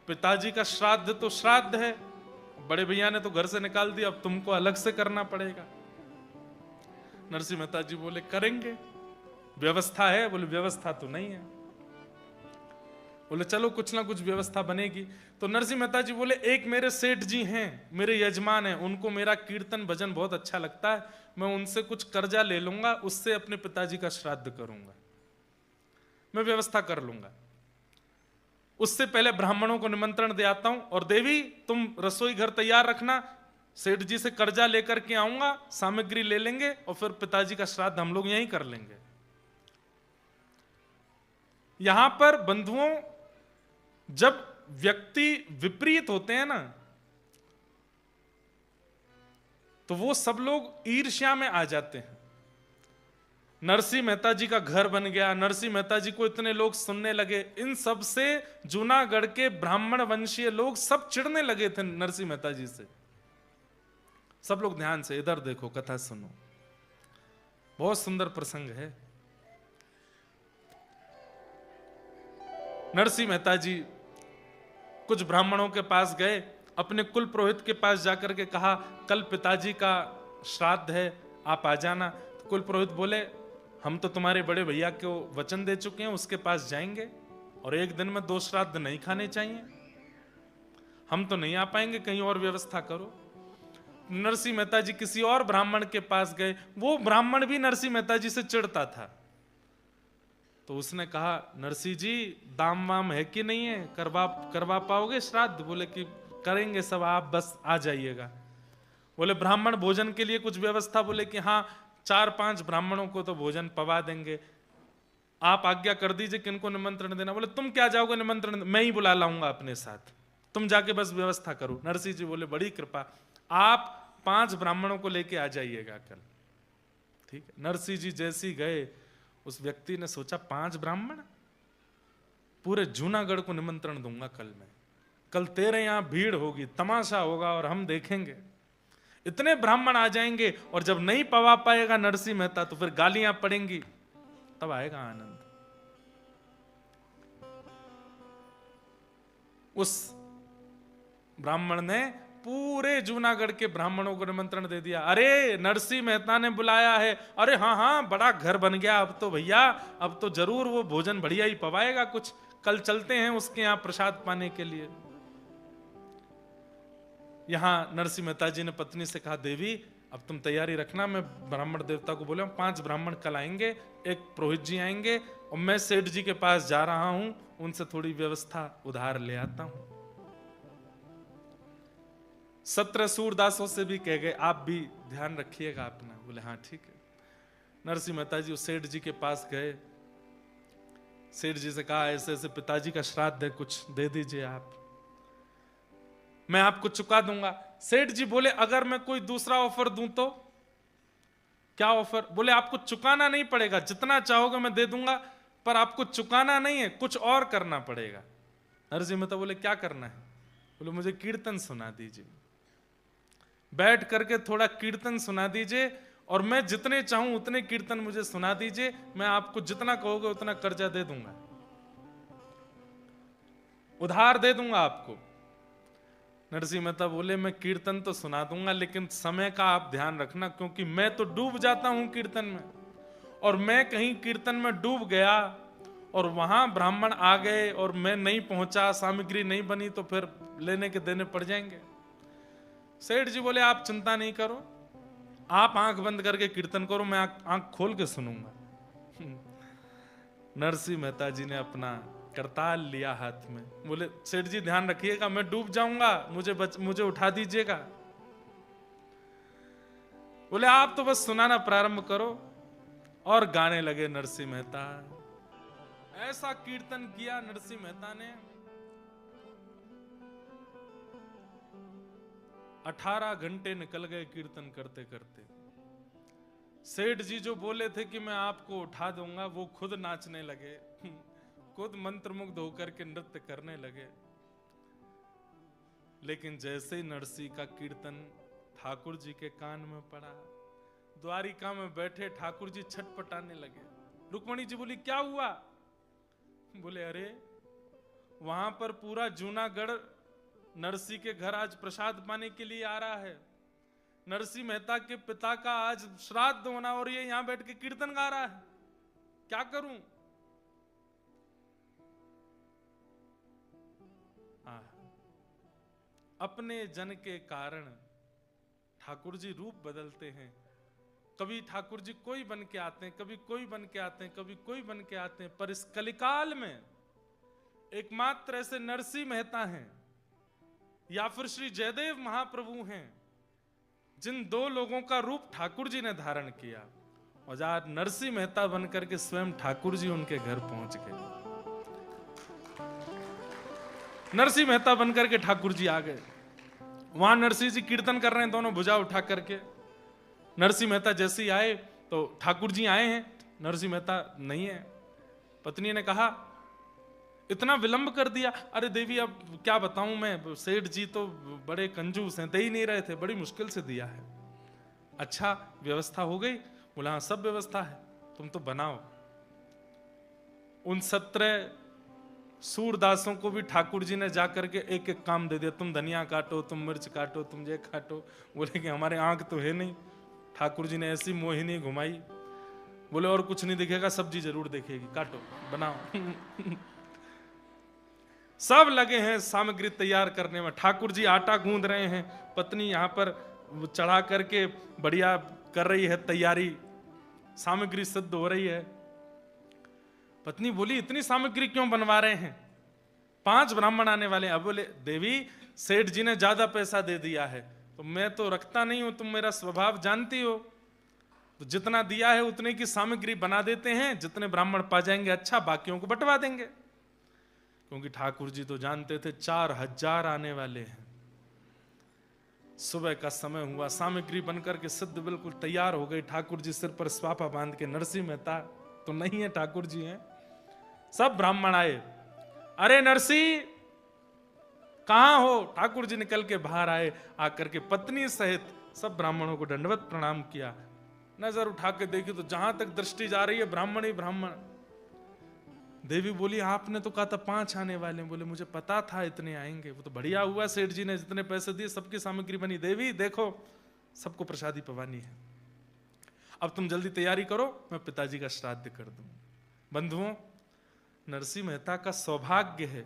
पिताजी का श्राद्ध तो श्राद्ध है, बड़े भैया ने तो घर से निकाल दिया, अब तुमको अलग से करना पड़ेगा। नरसिंह मेहता जी बोले करेंगे, व्यवस्था है? बोले व्यवस्था तो नहीं है। बोले चलो कुछ ना कुछ व्यवस्था बनेगी। तो नरसिंह मेहता जी बोले एक मेरे सेठ जी हैं, मेरे यजमान हैं, उनको मेरा कीर्तन भजन बहुत अच्छा लगता है, मैं उनसे कुछ कर्जा ले लूंगा, उससे अपने पिताजी का श्राद्ध करूंगा, मैं व्यवस्था कर लूंगा। उससे पहले ब्राह्मणों को निमंत्रण दे आता हूं, और देवी तुम रसोई घर तैयार रखना, सेठ जी से कर्जा लेकर के आऊंगा, सामग्री ले लेंगे और फिर पिताजी का श्राद्ध हम लोग यहीं कर लेंगे। यहां पर बंधुओं, जब व्यक्ति विपरीत होते हैं ना, तो वो सब लोग ईर्ष्या में आ जाते हैं। नरसिंह मेहता जी का घर बन गया, नरसिंह मेहता जी को इतने लोग सुनने लगे, इन सब से जूनागढ़ के ब्राह्मण वंशीय लोग सब चिढ़ने लगे थे नरसिंह मेहता जी से। सब लोग ध्यान से इधर देखो, कथा सुनो, बहुत सुंदर प्रसंग है। नरसिंह मेहता जी कुछ ब्राह्मणों के पास गए, अपने कुल पुरोहित के पास जाकर के कहा कल पिताजी का श्राद्ध है, आप आ जाना। तो कुल पुरोहित बोले हम तो तुम्हारे बड़े भैया को वचन दे चुके हैं, उसके पास जाएंगे, और एक दिन में 2 श्राद्ध नहीं खाने चाहिए, हम तो नहीं आ पाएंगे, कहीं और व्यवस्था करो। नरसिंह मेहता जी किसी और ब्राह्मण के पास गए, वो ब्राह्मण भी नरसिंह मेहता जी से चिढ़ता था। तो उसने कहा नरसिंह जी दाम वाम है कि नहीं है, करवा पाओगे श्राद्ध? बोले कि करेंगे सब, आप बस आ जाइएगा। बोले ब्राह्मण भोजन के लिए कुछ व्यवस्था? बोले कि हाँ 4-5 ब्राह्मणों को तो भोजन पवा देंगे, आप आज्ञा कर दीजिए किनको निमंत्रण देना। बोले तुम क्या जाओगे निमंत्रण, मैं ही बुला लाऊंगा अपने साथ, तुम जाके बस व्यवस्था करो। नरसिंह जी बोले बड़ी कृपा, आप 5 ब्राह्मणों को लेके आ जाइएगा कल। ठीक है। नरसिंह जी जैसी गए, उस व्यक्ति ने सोचा 5 ब्राह्मण, पूरे जूनागढ़ को निमंत्रण दूंगा कल मैं, कल तेरे यहां भीड़ होगी, तमाशा होगा और हम देखेंगे, इतने ब्राह्मण आ जाएंगे, और जब नहीं पवा पाएगा नरसिंह मेहता तो फिर गालियां पड़ेंगी, तब आएगा आनंद। उस ब्राह्मण ने पूरे जूनागढ़ के ब्राह्मणों को निमंत्रण दे दिया। अरे नरसिंह मेहता ने बुलाया है, अरे हाँ हाँ बड़ा घर बन गया अब तो भैया, अब तो जरूर वो भोजन बढ़िया ही पवाएगा कुछ, कल चलते हैं उसके यहां प्रसाद पाने के लिए। यहां नरसिंह मेहता जी ने पत्नी से कहा देवी अब तुम तैयारी रखना, मैं ब्राह्मण देवता को बोला 5 ब्राह्मण कल आएंगे, एक पुरोहित जी आएंगे, और मैं सेठ जी के पास जा रहा हूं, उनसे थोड़ी व्यवस्था उधार ले आता हूं। 17 सूरदासों से भी कह गए आप भी ध्यान रखिएगा अपना। बोले हाँ ठीक है। नरसिंह मेहता जी उस सेठ जी के पास गए, सेठ जी से कहा ऐसे ऐसे पिताजी का श्राद्ध है, कुछ दे दीजिए आप, मैं आपको चुका दूंगा। सेठ जी बोले अगर मैं कोई दूसरा ऑफर दूं तो? क्या ऑफर? बोले आपको चुकाना नहीं पड़ेगा, जितना चाहोगे मैं दे दूंगा, पर आपको चुकाना नहीं है, कुछ और करना पड़ेगा। नरसिंह मेहता बोले क्या करना है? बोले मुझे कीर्तन सुना दीजिए, बैठ करके थोड़ा कीर्तन सुना दीजिए, और मैं जितने चाहूं उतने कीर्तन मुझे सुना दीजिए, मैं आपको जितना कहोगे उतना कर्जा दे दूंगा, उधार दे दूंगा आपको। नरसिंह मेहता बोले मैं कीर्तन तो सुना दूंगा, लेकिन समय का आप ध्यान रखना, क्योंकि मैं तो डूब जाता हूं कीर्तन में, और मैं कहीं कीर्तन में डूब गया और वहां ब्राह्मण आ गए और मैं नहीं पहुंचा, सामग्री नहीं बनी, तो फिर लेने के देने पड़ जाएंगे। सेठ जी बोले आप चिंता नहीं करो, आप आंख बंद करके कीर्तन करो, मैं आंख खोल के सुनूंगा। नरसिंह मेहता जी ने अपना करताल लिया हाथ में, बोले सेठ जी ध्यान रखिएगा, मैं डूब जाऊंगा, मुझे उठा दीजिएगा। बोले आप तो बस सुनाना प्रारंभ करो, और गाने लगे नरसिंह मेहता। ऐसा कीर्तन किया नरसिंह मेहता ने, 18 घंटे निकल गए कीर्तन करते करते। सेठ जी जो बोले थे कि मैं आपको उठा दूंगा, वो खुद नाचने लगे, खुद मंत्रमुग्ध होकर के नृत्य करने लगे। लेकिन जैसे ही नरसिंह का कीर्तन ठाकुर जी के कान में पड़ा, द्वारिका में बैठे ठाकुर जी छटपटाने लगे। रुक्मणी जी बोली क्या हुआ? बोले अरे वहां पर पूरा जूनागढ़ नरसिंह के घर आज प्रसाद पाने के लिए आ रहा है, नरसिंह मेहता के पिता का आज श्राद्ध होना, और ये यहां बैठ के कीर्तन गा रहा है, क्या करूं? अपने जन के कारण ठाकुर जी रूप बदलते हैं। कभी ठाकुर जी कोई बन के आते हैं, कभी कोई बन के आते हैं, कभी कोई बन के आते हैं, पर इस कलिकाल में एकमात्र ऐसे नरसिंह मेहता हैं या फिर श्री जयदेव महाप्रभु हैं, जिन दो लोगों का रूप ठाकुर जी ने धारण किया, और आज नरसिंह मेहता बनकर के स्वयं ठाकुर जी उनके घर पहुंच गए। नरसिंह मेहता बनकर के ठाकुर जी आ गए, वहां नरसिंह जी कीर्तन कर रहे हैं, दोनों भुजा उठा करके। नरसिंह मेहता जैसे ही आए तो ठाकुर जी आए हैं, नरसिंह मेहता नहीं है। पत्नी ने कहा इतना विलंब कर दिया। अरे देवी अब क्या बताऊं मैं, सेठ जी तो बड़े कंजूस हैं, दे ही नहीं रहे थे, बड़ी मुश्किल से दिया है। अच्छा व्यवस्था हो गई? बोला हाँ सब व्यवस्था है, तुम तो बनाओ। उन 17 सूरदासों को भी ठाकुर जी ने जाकर के एक एक काम दे दिया, तुम धनिया काटो, तुम मिर्च काटो, तुम ये काटो। बोले कि हमारे आंख तो है नहीं। ठाकुर जी ने ऐसी मोहिनी घुमाई, बोले और कुछ नहीं दिखेगा, सब्जी जरूर दिखेगी, काटो बनाओ। सब लगे हैं सामग्री तैयार करने में। ठाकुर जी आटा गूंद रहे हैं, पत्नी यहाँ पर चढ़ा करके बढ़िया कर रही है तैयारी, सामग्री सिद्ध हो रही है। पत्नी बोली इतनी सामग्री क्यों बनवा रहे हैं, 5 ब्राह्मण आने वाले हैं। अब बोले देवी सेठ जी ने ज्यादा पैसा दे दिया है, तो मैं तो रखता नहीं हूं, तुम मेरा स्वभाव जानती हो, तो जितना दिया है उतने की सामग्री बना देते हैं, जितने ब्राह्मण पा जाएंगे अच्छा, बाकियों को बंटवा देंगे। क्योंकि ठाकुर जी तो जानते थे 4000 आने वाले हैं। सुबह का समय हुआ, सामग्री बनकर के सिद्ध बिल्कुल तैयार हो गई। ठाकुर जी सिर पर स्वापा बांध के, नरसिंह मेहता तो नहीं है, ठाकुर जी हैं। सब ब्राह्मण आए, अरे नरसिंह कहां हो? ठाकुर जी निकल के बाहर आए, आकर के पत्नी सहित सब ब्राह्मणों को दंडवत प्रणाम किया। नजर उठा के देखी तो जहां तक दृष्टि जा रही है ब्राह्मण ही ब्राह्मण। देवी बोली आपने तो कहा था 5 आने वाले। बोले मुझे पता था इतने आएंगे, वो तो बढ़िया हुआ, सेठ जी ने जितने पैसे दिए सबकी सामग्री बनी। देवी देखो सबको प्रसादी पवानी है, अब तुम जल्दी तैयारी करो, मैं पिताजी का श्राद्ध कर दूं। बंधुओं, नरसिंह मेहता का सौभाग्य है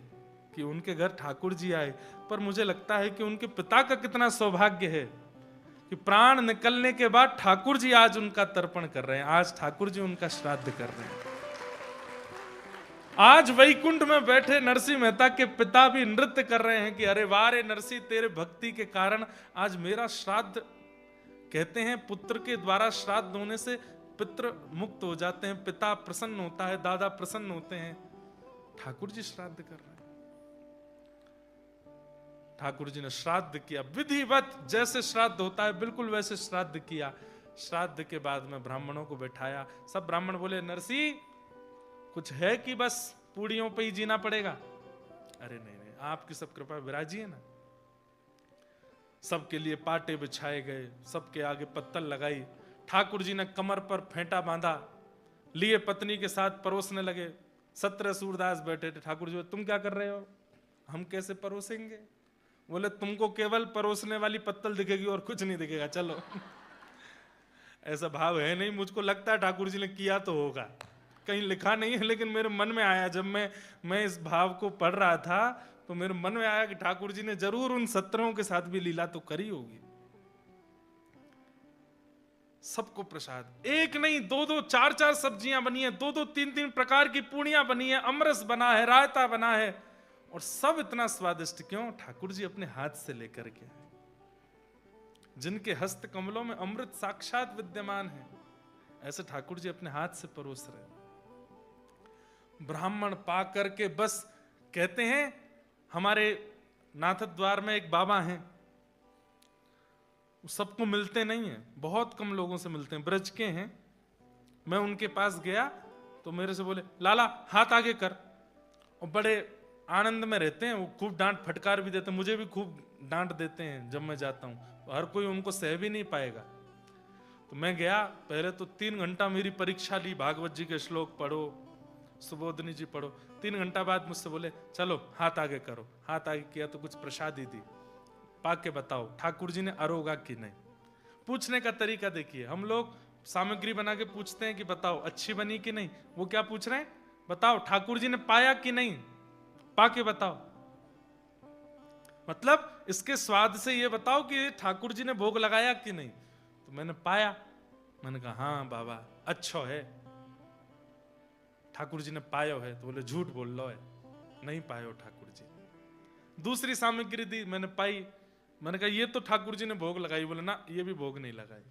कि उनके घर ठाकुर जी आए, पर मुझे लगता है कि उनके पिता का कितना सौभाग्य है कि प्राण निकलने के बाद ठाकुर जी आज उनका तर्पण कर रहे हैं, आज ठाकुर जी उनका श्राद्ध कर रहे हैं। आज वैकुंठ में बैठे नरसिंह मेहता के पिता भी नृत्य कर रहे हैं कि अरे वाह रे नरसिंह, तेरे भक्ति के कारण आज मेरा श्राद्ध। कहते हैं पुत्र के द्वारा श्राद्ध होने से पितृ मुक्त हो जाते हैं, पिता प्रसन्न होता है, दादा प्रसन्न होते हैं। ठाकुर जी श्राद्ध कर रहे हैं। ठाकुर जी ने श्राद्ध किया विधिवत, जैसे श्राद्ध होता है बिल्कुल वैसे श्राद्ध किया। श्राद्ध के बाद में ब्राह्मणों को बैठाया। सब ब्राह्मण बोले, नरसी कुछ है कि बस पूड़ियों पे ही जीना पड़ेगा? अरे नहीं नहीं, आपकी सब कृपा विराजिए ना। सबके लिए पाटे बिछाए गए, सबके आगे पत्तल लगाई। ठाकुर जी ने कमर पर फेंटा बांधा, लिए पत्नी के साथ परोसने लगे। 17 सूरदास बैठे थे। ठाकुर जी, तुम क्या कर रहे हो? हम कैसे परोसेंगे? बोले, तुमको केवल परोसने वाली पत्तल दिखेगी और कुछ नहीं दिखेगा, चलो। ऐसा भाव है नहीं। मुझको लगता है ठाकुर जी ने किया तो होगा, कहीं लिखा नहीं है, लेकिन मेरे मन में आया जब मैं इस भाव को पढ़ रहा था तो मेरे मन में आया कि ठाकुर जी ने जरूर उन 17 के साथ भी लीला तो करी होगी। सबको प्रसाद, एक नहीं 2-2 4-4 सब्जियां बनी है, 2-2 3-3 प्रकार की पूड़ियां बनी है, अमरस बना है, रायता बना है, और सब इतना स्वादिष्ट क्यों? ठाकुर जी अपने हाथ से लेकर के आए। जिनके हस्त कमलों में अमृत साक्षात विद्यमान है, ऐसे ठाकुर जी अपने हाथ से परोस रहे। ब्राह्मण पा करके बस कहते हैं, हमारे नाथ द्वार में एक बाबा हैं, सबको मिलते नहीं है, बहुत कम लोगों से मिलते हैं, ब्रज के हैं। मैं उनके पास गया तो मेरे से बोले, लाला हाथ आगे कर। और बड़े आनंद में रहते हैं, वो खूब डांट फटकार भी देते हैं, मुझे भी खूब डांट देते हैं जब मैं जाता हूँ। हर कोई उनको सह भी नहीं पाएगा। तो मैं गया, पहले तो 3 घंटा मेरी परीक्षा ली, भागवत जी के श्लोक पढ़ो, सुबोधनी जी पढ़ो। 3 घंटा बाद मुझसे बोले, चलो हाथ आगे करो। हाथ आगे किया तो कुछ प्रसादी दी, पाके बताओ ठाकुर जी ने अरोगा कि नहीं। पूछने का तरीका देखिए, हम लोग सामग्री बना के पूछते हैं कि बताओ अच्छी बनी कि नहीं, वो क्या पूछ रहे हैं? बताओ ठाकुर जी ने पाया कि नहीं, पाके बताओ। मतलब इसके स्वाद से ये बताओ कि ठाकुर जी ने भोग लगाया कि नहीं। तो मैंने पाया, मैंने कहा हाँ बाबा अच्छा है, ठाकुर जी ने पायो है। तो बोले झूठ बोल लो है, नहीं पायो ठाकुर जी। दूसरी सामग्री दी, मैंने पाई, मैंने कहा ये तो ठाकुर जी ने भोग लगाई। बोले ना, ये भी भोग नहीं लगाई।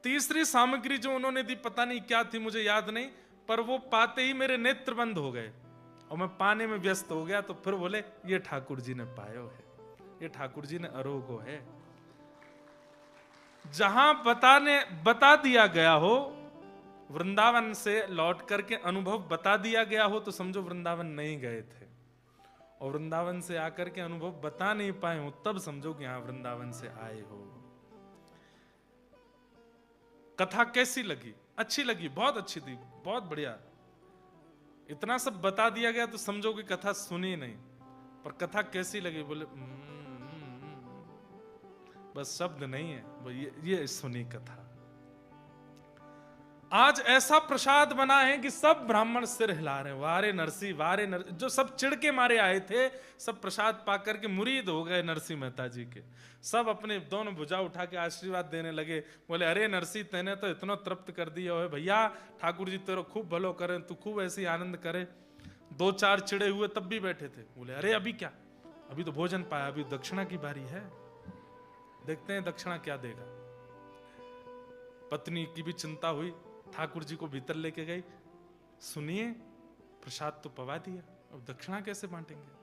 तीसरी सामग्री जो उन्होंने दी पता नहीं क्या थी, मुझे याद नहीं, पर वो पाते ही मेरे नेत्र बंद हो गए और मैं पाने में व्यस्त हो गया। तो फिर बोले ये ठाकुर जी ने पायो है, ये ठाकुर जी ने अरोगो है। जहां बता दिया गया हो, वृंदावन से लौट करके अनुभव बता दिया गया हो, तो समझो वृंदावन नहीं गए थे। और वृंदावन से आकर के अनुभव बता नहीं पाए हो, तब समझो कि यहां वृंदावन से आए हो। कथा कैसी लगी? अच्छी लगी, बहुत अच्छी थी, बहुत बढ़िया। इतना सब बता दिया गया तो समझो कि कथा सुनी नहीं, पर कथा कैसी लगी? बोले बस शब्द नहीं है, ये सुनी कथा। आज ऐसा प्रसाद बना है कि सब ब्राह्मण सिर हिला रहे हैं, वारे नरसी वारे नरसी। जो सब चिढ़ के मारे आए थे, सब प्रसाद पाकर के मुरीद हो गए नरसिंह मेहता जी के। सब अपने दोनों भुजा उठा के आशीर्वाद देने लगे। बोले अरे नरसी, तेने तो इतना तृप्त कर दिया है भैया, ठाकुर जी तेरा खूब भलो करे, तू खूब ऐसी आनंद करे। 2-4 चिड़े हुए तब भी बैठे थे। बोले अरे अभी क्या, अभी तो भोजन पाया, अभी दक्षिणा की बारी है, देखते हैं दक्षिणा क्या देगा। पत्नी की भी चिंता हुई, ठाकुर जी को भीतर लेके गई, सुनिए प्रसाद तो पवा दिया, अब दक्षिणा कैसे बांटेंगे?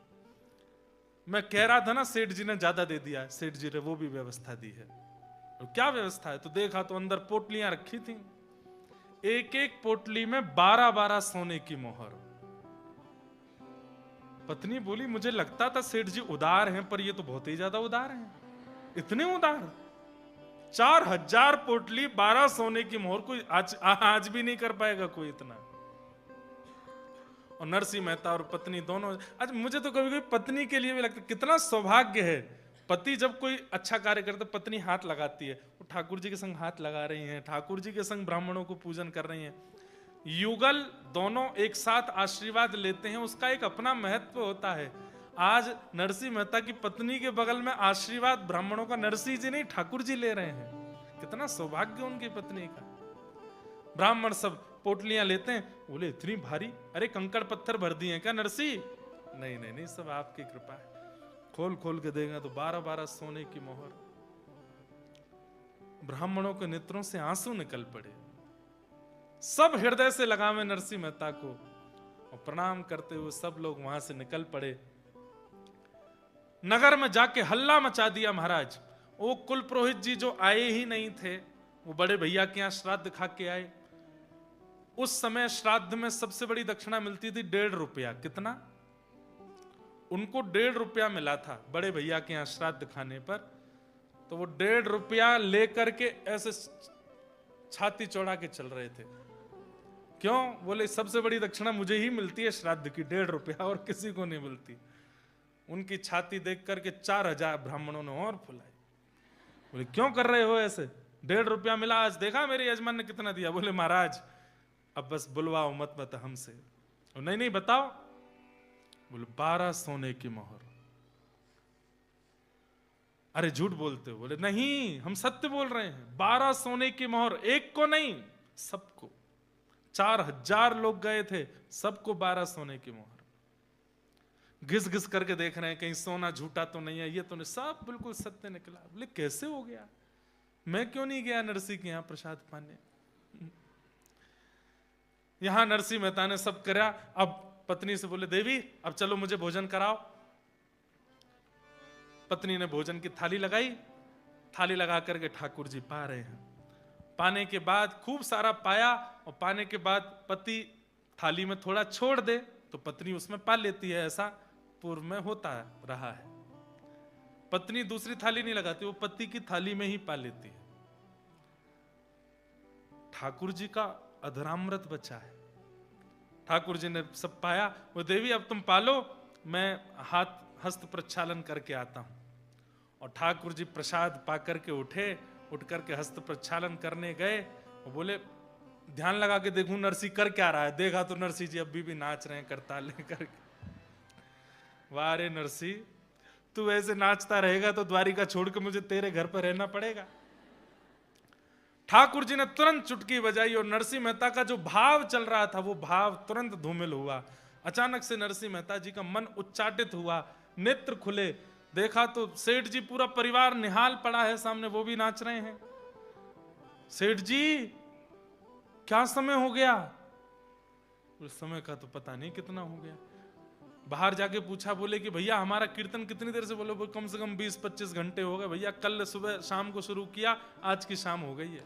मैं कह रहा था ना सेठ जी ने ज्यादा दे दिया, सेठ जी ने वो भी व्यवस्था दी है। और क्या व्यवस्था है? तो देखा तो अंदर पोटलियां रखी थी, एक एक पोटली में 12-12 सोने की मोहर। पत्नी बोली मुझे लगता था सेठ जी उदार हैं, पर ये तो बहुत ही ज्यादा उदार हैं। इतने उदार? 4000 पोटली 12 सोने की मोहर, कोई आज भी नहीं कर पाएगा कोई इतना। और नरसिंह मेहता और पत्नी दोनों, आज मुझे तो कभी कभी पत्नी के लिए भी लगता है कितना सौभाग्य है। पति जब कोई अच्छा कार्य करता पत्नी हाथ लगाती है, वो ठाकुर जी के संग हाथ लगा रही हैं, ठाकुर जी के संग ब्राह्मणों को पूजन कर रही हैं। युगल दोनों एक साथ आशीर्वाद लेते हैं, उसका एक अपना महत्व होता है। आज नरसिंह मेहता की पत्नी के बगल में आशीर्वाद ब्राह्मणों का नरसिंह जी नहीं ठाकुर जी ले रहे हैं। कितना सौभाग्य उनकी पत्नी का। ब्राह्मण सब पोटलियां लेते हैं, बोले इतनी भारी, अरे कंकड़ पत्थर भर दिए क्या नरसिंह? नहीं नहीं नहीं, सब आपकी कृपा है। खोल खोल के देगा तो 12-12 सोने की मोहर। ब्राह्मणों के नेत्रों से आंसू निकल पड़े। सब हृदय से लगावे नरसिंह मेहता को और प्रणाम करते हुए सब लोग वहां से निकल पड़े। नगर में जाके हल्ला मचा दिया महाराज। वो कुल पुरोहित जी जो आए ही नहीं थे, वो बड़े भैया के यहां श्राद्ध खा के आए। उस समय श्राद्ध में सबसे बड़ी दक्षिणा मिलती थी 1.5 रुपया। कितना? उनको 1.5 रुपया मिला था बड़े भैया के यहां श्राद्ध खाने पर। तो वो 1.5 रुपया लेकर के ऐसे छाती चौड़ा के चल रहे थे। क्यों? बोले सबसे बड़ी दक्षिणा मुझे ही मिलती है श्राद्ध की, 1.5 रुपया, और किसी को नहीं मिलती। उनकी छाती देख करके 4000 ब्राह्मणों ने और फुलाई। बोले क्यों कर रहे हो ऐसे? 1.5 रुपया मिला, आज देखा मेरे यजमान ने कितना दिया? बोले महाराज अब बस बुलवाओ मत हमसे। नहीं नहीं बताओ। बोले 12 सोने की मोहर। अरे झूठ बोलते हो? बोले नहीं हम सत्य बोल रहे हैं, 12 सोने की मोहर, एक को नहीं सबको। 4000 लोग गए थे, सबको 12 सोने की मोहर। घिस घिस करके देख रहे हैं कहीं सोना झूठा तो नहीं है, ये तो नहीं, सब बिल्कुल सत्य निकला। बोले कैसे हो गया? मैं क्यों नहीं गया नरसिंह के यहां प्रसाद पाने? यहां नरसिंह मेहता ने सब करा। अब पत्नी से बोले देवी अब चलो मुझे भोजन कराओ। पत्नी ने भोजन की थाली लगाई। थाली लगा करके ठाकुर जी पा रहे हैं। पाने के बाद खूब सारा पाया, और पाने के बाद पति थाली में थोड़ा छोड़ दे तो पत्नी उसमें पा लेती है। ऐसा पूर्व में होता रहा है। पत्नी दूसरी थाली नहीं लगाती, वो पति की थाली में ही पा लेती है। ठाकुर जी का अधरामृत बचा है। ठाकुर जी ने सब पाया। वो देवी अब तुम पालो, मैं हाथ हस्त प्रक्षालन करके आता हूं। और ठाकुर जी प्रसाद पा करके उठे, उठ करके हस्त प्रक्षालन करने गए। वो बोले ध्यान लगा के देखूं नरसिंह कर क्या रहा है। देखा तो नरसिंह जी अभी भी नाच रहे हैं करताल लेकर। वाह रे नरसिंह, तू ऐसे नाचता रहेगा तो द्वारिका छोड़ के मुझे तेरे घर पर रहना पड़ेगा। ठाकुर जी ने तुरंत चुटकी बजाई और नरसिंह मेहता का जो भाव चल रहा था वो भाव तुरंत धूमिल हुआ। अचानक से नरसिंह मेहता जी का मन उच्चाटित हुआ, नेत्र खुले। देखा तो सेठ जी पूरा परिवार निहाल पड़ा है सामने, वो भी नाच रहे हैं। सेठ जी क्या समय हो गया? उस समय का तो पता नहीं कितना हो गया। बाहर जाके पूछा, बोले कि भैया हमारा कीर्तन कितनी देर से? बोले कम से कम 20-25 घंटे हो गए भैया, कल सुबह शाम को शुरू किया, आज की शाम हो गई है।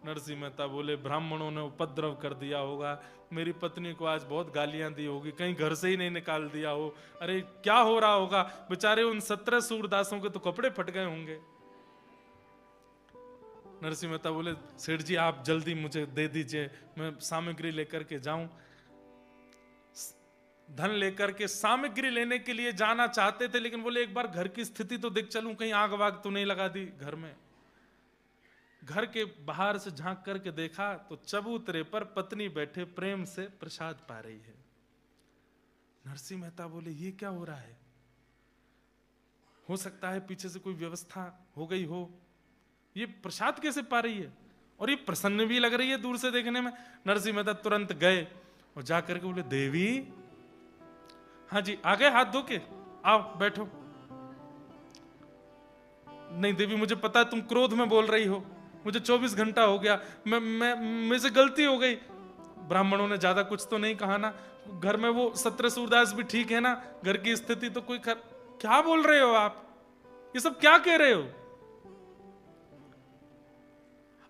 नरसिंह मेहता बोले ब्राह्मणों ने उपद्रव कर दिया होगा, मेरी पत्नी को आज बहुत गालियां दी होगी, कहीं घर से ही नहीं निकाल दिया हो। अरे क्या हो रहा होगा? बेचारे उन 17 सूरदासों के तो कपड़े फट गए होंगे। नरसिंह मेहता बोले सेठ जी आप जल्दी मुझे दे दीजिए, मैं सामग्री लेकर के जाऊं। धन लेकर के सामग्री लेने के लिए जाना चाहते थे, लेकिन बोले एक बार घर की स्थिति तो देख चलूं, कहीं आग वाग तो नहीं लगा दी घर में। घर के बाहर से झांक करके देखा तो चबूतरे पर पत्नी बैठे प्रेम से प्रसाद पा रही है। नरसिंह मेहता बोले ये क्या हो रहा है? हो सकता है पीछे से कोई व्यवस्था हो गई हो, ये प्रसाद कैसे पा रही है? और ये प्रसन्न भी लग रही है दूर से देखने में। नरसिंह मेहता तुरंत गए और जाकर के बोले देवी। हाँ जी आ गए हाथ धो के, आओ बैठो। नहीं देवी मुझे पता है तुम क्रोध में बोल रही हो, मुझे 24 घंटा हो गया, मेरे से गलती हो गई। ब्राह्मणों ने ज्यादा कुछ तो नहीं कहा ना? घर में वो 17 सूरदास भी ठीक है ना? घर की स्थिति तो कोई क्या बोल रहे हो आप? ये सब क्या कह रहे हो?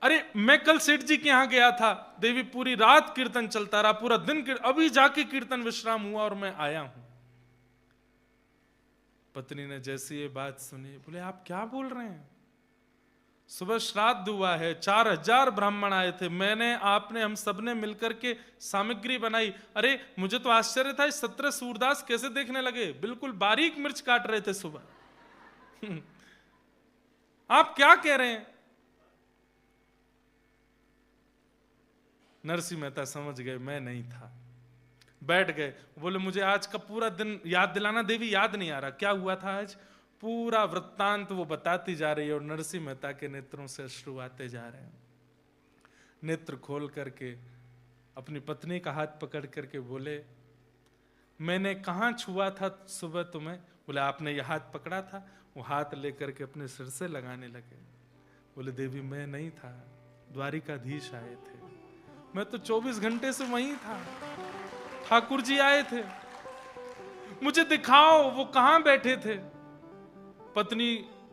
अरे मैं कल सेठ जी के यहां गया था, देवी पूरी रात कीर्तन चलता रहा, पूरा दिन अभी जाके कीर्तन विश्राम हुआ और मैं आया हूं। पत्नी ने जैसी ये बात सुनी बोले आप क्या बोल रहे हैं? सुबह श्राद्ध हुआ है, 4000 ब्राह्मण आए थे, मैंने आपने हम सबने मिलकर के सामग्री बनाई। अरे मुझे तो आश्चर्य था 17 सूरदास कैसे देखने लगे, बिल्कुल बारीक मिर्च काट रहे थे सुबह। आप क्या कह रहे हैं? नरसिंह मेहता समझ गए मैं नहीं था, बैठ गए। बोले मुझे आज का पूरा दिन याद दिलाना देवी, याद नहीं आ रहा क्या हुआ था आज। पूरा वृत्तांत वो बताती जा रही है और नरसिंह मेहता के नेत्रों से अश्रु आते जा रहे हैं। नेत्र खोल करके अपनी पत्नी का हाथ पकड़ करके बोले मैंने कहाँ छुआ था सुबह तुम्हें? बोले आपने ये हाथ पकड़ा था। वो हाथ लेकर के अपने सिर से लगाने लगे। बोले देवी मैं नहीं था, द्वारिकाधीश आए थे, मैं तो 24 घंटे से वहीं था, ठाकुर जी आए थे, मुझे दिखाओ वो कहां बैठे थे। पत्नी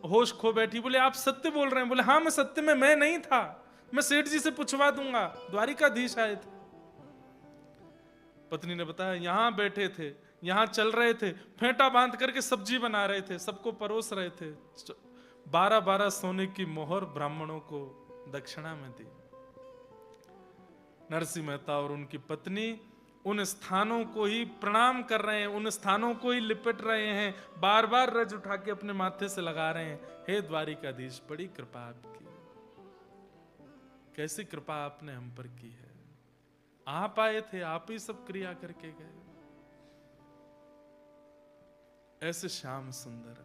होश खो बैठी, बोले आप सत्य बोल रहे हैं? बोले हाँ मैं सत्य में मैं नहीं था, मैं सेठ जी से पूछवा दूंगा, द्वारिकाधीश आए थे। पत्नी ने बताया यहां बैठे थे, यहां चल रहे थे, फेंटा बांध करके सब्जी बना रहे थे, सबको परोस रहे थे, 12-12 सोने की मोहर ब्राह्मणों को दक्षिणा में दी। नरसिंह मेहता और उनकी पत्नी उन स्थानों को ही प्रणाम कर रहे हैं, उन स्थानों को ही लिपट रहे हैं, बार बार रज उठा के अपने माथे से लगा रहे हैं, हे द्वारिकाधीश बड़ी कृपा आपकी, कैसी कृपा आपने हम पर की है, आप आए थे, आप ही सब क्रिया करके गए। ऐसे श्याम सुंदर